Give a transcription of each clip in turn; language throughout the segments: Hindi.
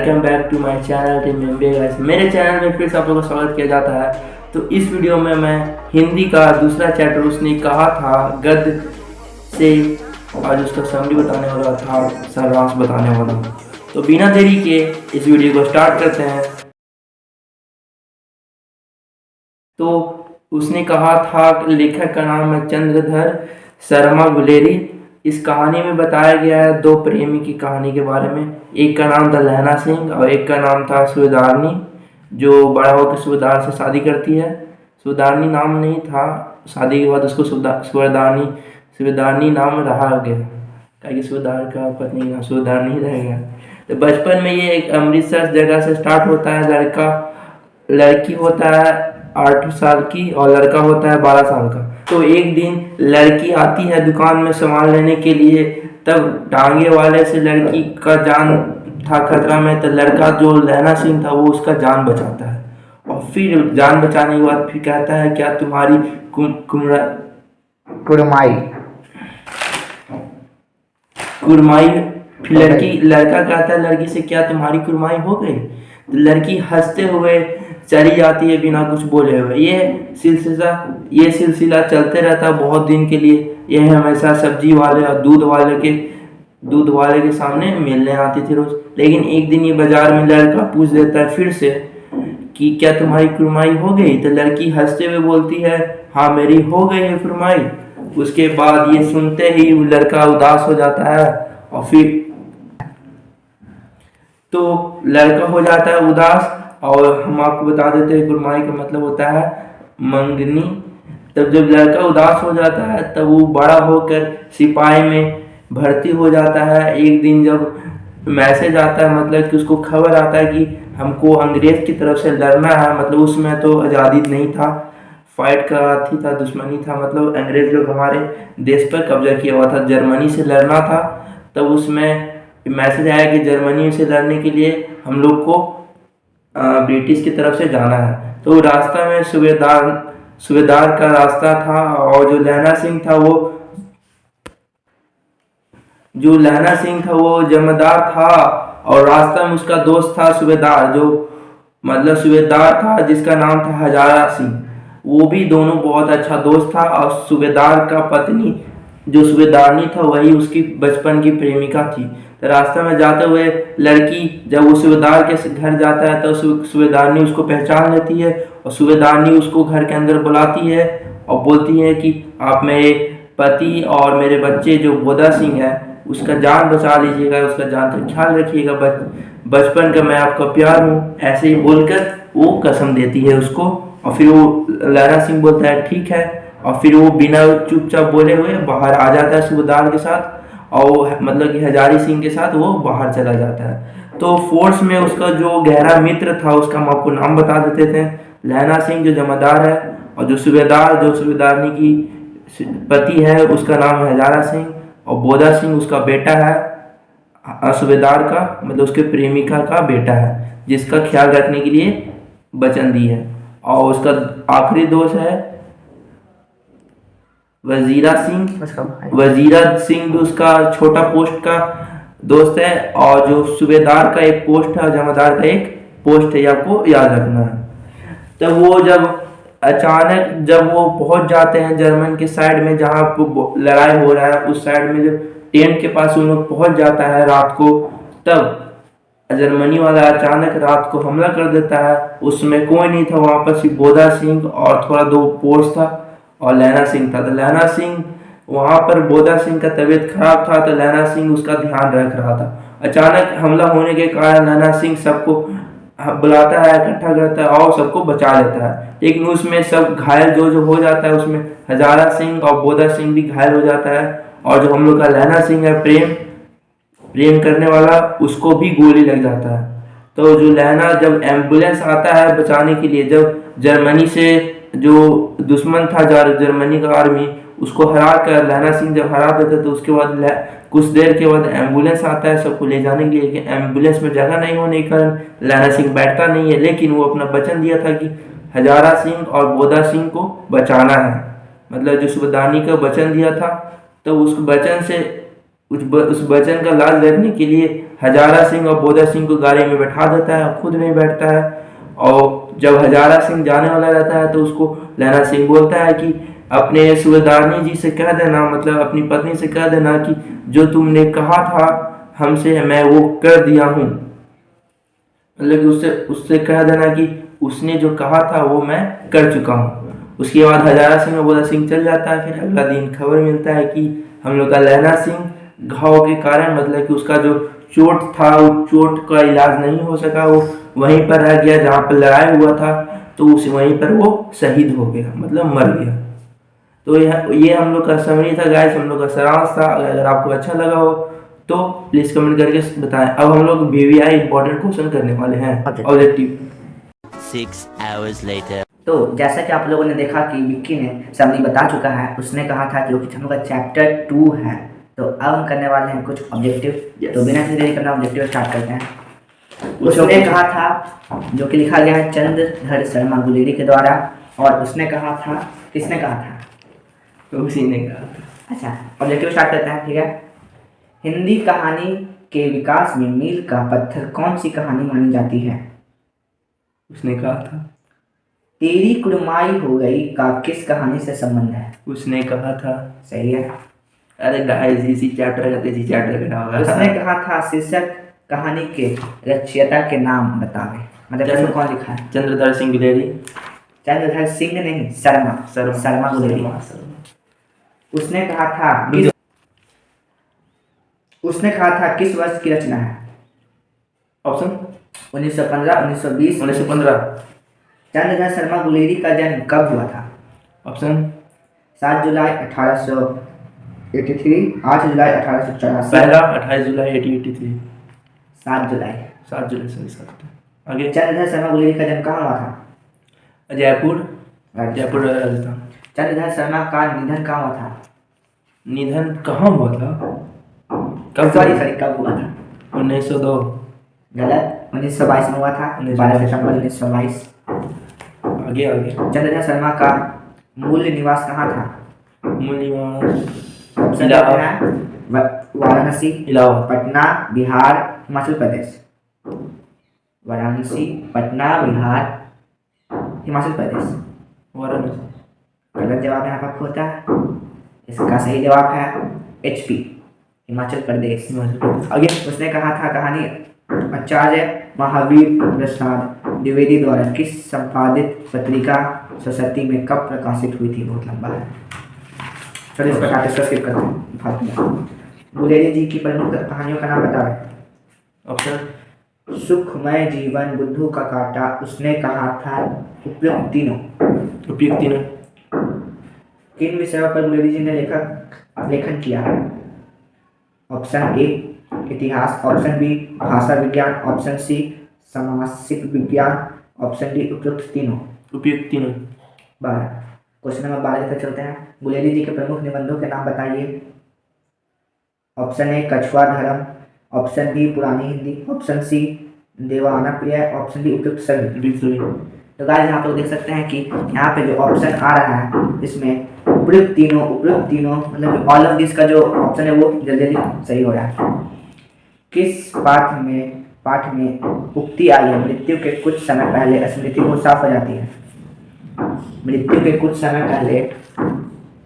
Welcome back to my channel team MBA guys. मेरे चैनल में फिर से आप लोगों का स्वागत किया जाता है। तो इस वीडियो में मैं हिंदी का दूसरा चैप्टर उसने कहा था गद्य से आज उसका समरी बताने वाला था, सारांश बताने वाला। तो बिना देरी के इस वीडियो को स्टार्ट करते हैं। तो उसने कहा था लेखक का नाम है चंद्रधर शर्मा गुलेरी। इस कहानी में बताया गया है दो प्रेमी की कहानी के बारे में। एक का नाम था लहना सिंह और एक का नाम था सुबेदारनी, जो बड़ा होकर सुबेदार से शादी करती है। सुबेदारनी नाम नहीं था, शादी के बाद उसको सुबेदारनी नाम रहा गया, ताकि सुबेदार का पत्नी नाम सुबेदारनी रह गया। तो बचपन में ये एक अमृतसर जगह से स्टार्ट होता है। लड़की होता है 8 साल की और लड़का होता है 12 साल का। तो एक दिन लड़की आती है दुकान में सामान लेने के लिए, तब टांगे वाले से लड़की का जान था खतरा में। तो लड़का जो लहना सिंह था वो उसका जान बचाता है और फिर जान बचाने के बाद फिर कहता है क्या तुम्हारी कुरमाई। फिर लड़का कहता है लड़की से क्या तुम्हारी कुरमाई हो गई। तो लड़की हंसते हुए चली जाती है बिना कुछ बोले हुए। ये सिलसिला चलते रहता बहुत दिन के लिए। यह हमेशा सब्जी वाले और दूध वाले के सामने मिलने आती थी रोज। लेकिन एक दिन ये बाजार में लड़का पूछ देता है फिर से कि क्या तुम्हारी कुरमाई हो गई। तो लड़की हंसते हुए बोलती है हाँ मेरी हो गई है कुरमाई। उसके बाद ये सुनते ही लड़का उदास हो जाता है और फिर तो लड़का हो जाता है उदास। और हम आपको बता देते हैं कुरमाई का मतलब होता है मंगनी। तब जब लड़का उदास हो जाता है तब वो बड़ा होकर सिपाही में भर्ती हो जाता है। एक दिन जब मैसेज आता है, मतलब कि उसको खबर आता है कि हमको अंग्रेज की तरफ से लड़ना है। मतलब उसमें तो आज़ादी नहीं था, फाइट का थी था, दुश्मनी था। मतलब अंग्रेज लोग हमारे देश पर कब्जा किया हुआ था, जर्मनी से लड़ना था। तब उसमें मैसेज आया कि जर्मनी से लड़ने के लिए हम लोग को ब्रिटिश की तरफ से जाना है। तो रास्ता में सुबेदार का रास्ता था और जो लहना सिंह था वो जमादार था। और रास्ता में उसका दोस्त था सुबेदार, जो मतलब सुबेदार था जिसका नाम था हजारा सिंह। वो भी दोनों बहुत अच्छा दोस्त था। और सुबेदार का पत्नी जो सुबेदारनी था वही उसकी बचपन की प्रेमिका थी। तो रास्ते में जाते हुए लड़की जब वो सुबेदार के घर जाता है तो सुबेदारनी उसको पहचान लेती है और सुबेदारनी उसको घर के अंदर बुलाती है और बोलती है कि आप मेरे पति और मेरे बच्चे जो बोदा सिंह है उसका जान बचा लीजिएगा, उसका जान का ख्याल रखिएगा, बचपन का मैं आपका प्यार हूँ। ऐसे ही बोलकर वो कसम देती है उसको। और फिर वो लहना सिंह बोलता है ठीक है। और फिर वो बिना चुपचाप बोले हुए बाहर आ जाता है सुबेदार के साथ, और मतलब कि हजारी सिंह के साथ वो बाहर चला जाता है। तो फोर्स में उसका जो गहरा मित्र था उसका हम आपको नाम बता देते थे। लहना सिंह जो जमादार है और जो सुबेदारनी की पति है उसका नाम है हजारा सिंह, और बोदा सिंह उसका बेटा है, सुबेदार का मतलब उसके प्रेमिका का बेटा है, जिसका ख्याल रखने के लिए वचन दी है। और उसका आखिरी दोस्त है वजीरा सिंह भी उसका छोटा पोस्ट का दोस्त है। और जो सुबेदार का एक पोस्ट है और जमादार का एक पोस्ट है, आपको याद रखना है। तब वो जब वो पहुंच जाते हैं जर्मन के साइड में जहाँ लड़ाई हो रहा है, उस साइड में जब टेंट के पास उन लोग पहुंच जाता है रात को, तब जर्मनी वाला अचानक रात को हमला कर देता है। उसमें कोई नहीं था वहां पर, सिर्फ बोदा सिंह और थोड़ा 2 पोस्ट था और लहना सिंह था। तो लहना सिंह वहां पर, बोदा सिंह का तबीयत खराब था तो लहना सिंह उसका ध्यान रख रहा था। अचानक हमला होने के कारण लहना सिंह सबको बुलाता है, इकट्ठा करता है और सबको बचा लेता है। लेकिन उसमें सब घायल जो हो जाता है, उसमें हजारा सिंह और बोदा सिंह भी घायल हो जाता है। और जो हम लोग का लहना सिंह है प्रेम करने वाला, उसको भी गोली लग जाता है। तो जो लहना, जब एम्बुलेंस आता है बचाने के लिए, जब जर्मनी से जो दुश्मन था जर्मनी का आर्मी, उसको हरा कर लहना सिंह जब हरा देता तो उसके बाद कुछ देर के बाद एम्बुलेंस आता है सबको ले जाने के लिए। एम्बुलेंस में जगह नहीं होने के कारण लहना सिंह बैठता नहीं है, लेकिन वो अपना वचन दिया था कि हजारा सिंह और बोदा सिंह को बचाना है। मतलब जो सुबेदारनी का वचन दिया था, तो उस वचन का लाज रखने के लिए हजारा सिंह और बोधा सिंह को गाड़ी में बैठा देता है, खुद नहीं बैठता है। और जब हजारा सिंह जाने वाला रहता है तो उसको लैला सिंह बोलता है कि अपने सूबेदारनी जी से कह देना, मतलब अपनी पत्नी से कह देना कि जो तुमने कहा था हमसे मैं वो कर दिया हूँ, मतलब कि उससे उससे कह देना कि उसने जो कहा था वो मैं कर चुका हूँ। उसके बाद हजारा सिंह और बोधा सिंह चल जाता है। फिर अगला दिन खबर मिलता है कि हम लोग का लैला सिंह घाव के कारण, मतलब कि उसका जो चोट था वो चोट का इलाज नहीं हो सका, वो वहीं पर रह गया जहाँ पर लड़ाई हुआ था, तो उस वहीं पर वो शहीद हो गया, मतलब मर गया। तो ये हम लोग का समरी था गाइस, हम लोग का सारांश था। अगर आपको अच्छा लगा हो तो प्लीज कमेंट करके बताएं। अब हम लोग वीवीआई इंपॉर्टेंट क्वेश्चन करने वाले हैं, ऑब्जेक्टिव। 6 hours later. तो जैसा कि आप लोगों ने देखा कि विक्की ने समरी बता चुका है, उसने कहा था जो कि हम लोग का चैप्टर 2 है। तो अब हम करने वाले हैं कुछ ऑब्जेक्टिव। तो बिना किसी देरी करना ऑब्जेक्टिव स्टार्ट करते हैं। उसने कहा था, जो कि लिखा गया है चंद्रधर शर्मा गुलेरी के द्वारा, और उसने कहा था, किसने कहा था? तो उसी ने कहा था। अच्छा, ऑब्जेक्टिव स्टार्ट करते हैं, ठीक है। हिंदी कहानी के विकास में मील का पत्थर कौन सी कहानी मानी जाती है? उसने कहा था। तेरी कुड़माई हो गई का किस कहानी से संबंध है? उसने कहा था। सही है। अरे गाइस इसी चैप्टर का इसी चैप्टर का नाम उसने कहा था शीर्षक कहानी के रचयिता के नाम बतावे, मतलब इसमें कौन लिखा है? चंद्रधर सिंह गुलेरी। चंद्रधर सिंह नहीं, शर्मा गुलेरी। उसने कहा था किस वर्ष की रचना है? ऑप्शन 1915, 1920, 1915। चंद्रधर शर्मा गुलेरी का जन्म कब हुआ था? ऑप्शन 7 जुलाई 1883, 8 जुलाई 1884। पहला 28 जुलाई 1883। 7 जुलाई। 7 जुलाई सही 7। आगे। चंद्रधर शर्मा गुलेरी का जन्म कहाँ हुआ था? जयपुर, जयपुर राजस्थान। चंद्रधर शर्मा का निधन कहाँ हुआ था? निधन कहाँ हुआ था? कब? सॉरी कब हुआ था? 1902। गलत, 1922 में हुआ था, 12 सितंबर 1922। आगे आगे। चंद्रधर शर्मा का मूल निवास कहाँ था? मूल निवास वाराणसी, इलाहाबाद, पटना, बिहार, हिमाचल प्रदेश। वाराणसी, पटना, बिहार, हिमाचल प्रदेश। वाराणसी। गलत जवाब यहाँ पर होता है। इसका सही जवाब है HP, हिमाचल प्रदेश। आगे। उसने कहा था कहानी आचार्य महावीर प्रसाद द्विवेदी द्वारा किस संपादित पत्रिका सरस्वती में कब प्रकाशित हुई थी? बहुत लंबा है, चलिए इस प्रकार इसका स्किप करते हैं फालतू में। गुलेरी जी की प्रमुख कहानियों का नाम बताओ। ऑप्शन सुखमय जीवन, बुद्धू का कांटा, उसने कहा था, उपयुक्त तीनों। उपयुक्त तीनों। किन विषयों पर गुलेरी जी ने लेखन किया? ऑप्शन ए इतिहास, ऑप्शन बी भाषा विज्ञान, ऑप्शन सी सामाजिक विज्ञान, ऑप्शन डी उपयुक्त तीनों। उपयुक्त तीनों। 12। क्वेश्चन नंबर 12 तक चलते हैं। गुलेरी जी के प्रमुख निबंधों के नाम बताइए। ऑप्शन ए कछुआ धर्म, ऑप्शन बी पुरानी हिंदी, ऑप्शन सी देवाना प्रिय, ऑप्शन डी उपयुक्त सभी। तो गाइस यहाँ पे देख सकते हैं कि यहाँ पे जो ऑप्शन आ रहा है इसमें उपयुक्त तीनों मतलब ऑल ऑफ दिस का जो ऑप्शन है वो जल्दी जल्दी सही हो रहा है। किस पाठ में उक्ति आई है मृत्यु के कुछ समय पहले स्मृति बहुत साफ हो जाती है? मृत्यु के कुछ समय पहले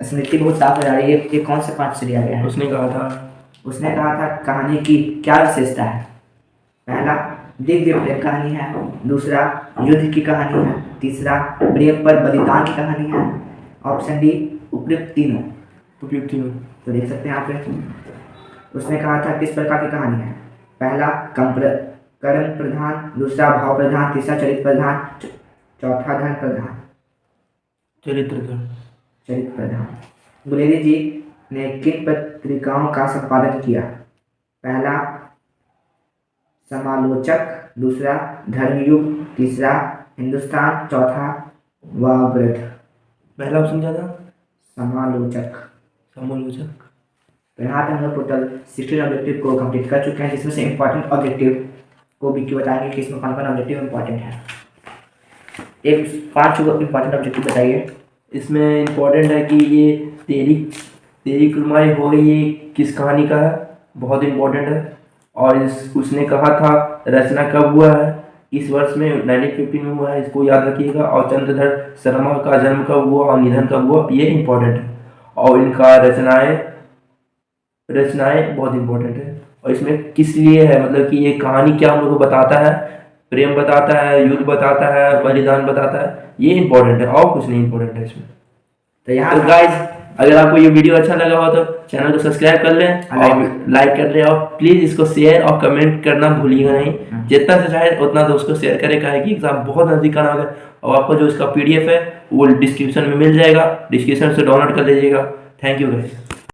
स्मृति बहुत साफ हो जा रही है, ये कौन से पाठ से लिया गया है? उसने कहा था कहानी की क्या विशेषता है? पहला दिव्य प्रेम कहानी है, दूसरा युद्ध की कहानी है, तीसरा प्रेम पर बलिदान की कहानी है, ऑप्शन डी उपयुक्त तीनों। तो देख सकते हैं यहाँ पे उसने कहा था किस प्रकार की कहानी है? पहला कर्म प्रधान, दूसरा भाव प्रधान, तीसरा चरित्र प्रधान, चौथा धन प्रधान। चरित्र प्रधान। गुलेरी जी ने किन पत्रिकाओं का संपादन किया? पहला समालोचक, दूसरा धर्मयुग, तीसरा हिंदुस्तान, चौथा वाग्वृद्ध। पहला ऑप्शन क्या था? समालोचक। तो यहाँ पे हम लोग टोटल 16 ऑब्जेक्टिव को कंप्लीट कर चुके हैं, जिसमें से इम्पोर्टेंट ऑब्जेक्टिव को भी बताएंगे कि इसमें कौन कौन ऑब्जेक्टिव इम्पोर्टेंट है। एक 5 इम्पोर्टेंट ऑब्जेक्टिव बताइए। इसमें इम्पोर्टेंट है कि ये तेरी कुड़माई हो गई, ये किस कहानी का है? बहुत इम्पोर्टेंट है। और उसने कहा था रचना कब हुआ है, इस वर्ष में 1915 में हुआ है, इसको याद रखिएगा। और चंद्रधर शर्मा का जन्म कब हुआ और निधन कब हुआ, ये इंपॉर्टेंट है। और इनका रचनाएं बहुत इंपॉर्टेंट है। और इसमें किस लिए है, मतलब कि ये कहानी क्या हम लोग को बताता है, प्रेम बताता है, युद्ध बताता है, बलिदान बताता है, ये इंपॉर्टेंट है और कुछ नहीं इंपॉर्टेंट है इसमें। तो यहाँ तो गाइज, अगर आपको ये वीडियो अच्छा लगा हो तो चैनल को सब्सक्राइब कर लें और लाइक कर लें, और प्लीज़ इसको शेयर और कमेंट करना भूलिएगा नहीं। जितना से चाहे उतना दोस्त को शेयर करें, काहे कि एग्जाम बहुत नज़दीक आना है। और आपको जो इसका PDF है वो डिस्क्रिप्शन में मिल जाएगा, डिस्क्रिप्शन से डाउनलोड कर लीजिएगा। Thank you guys.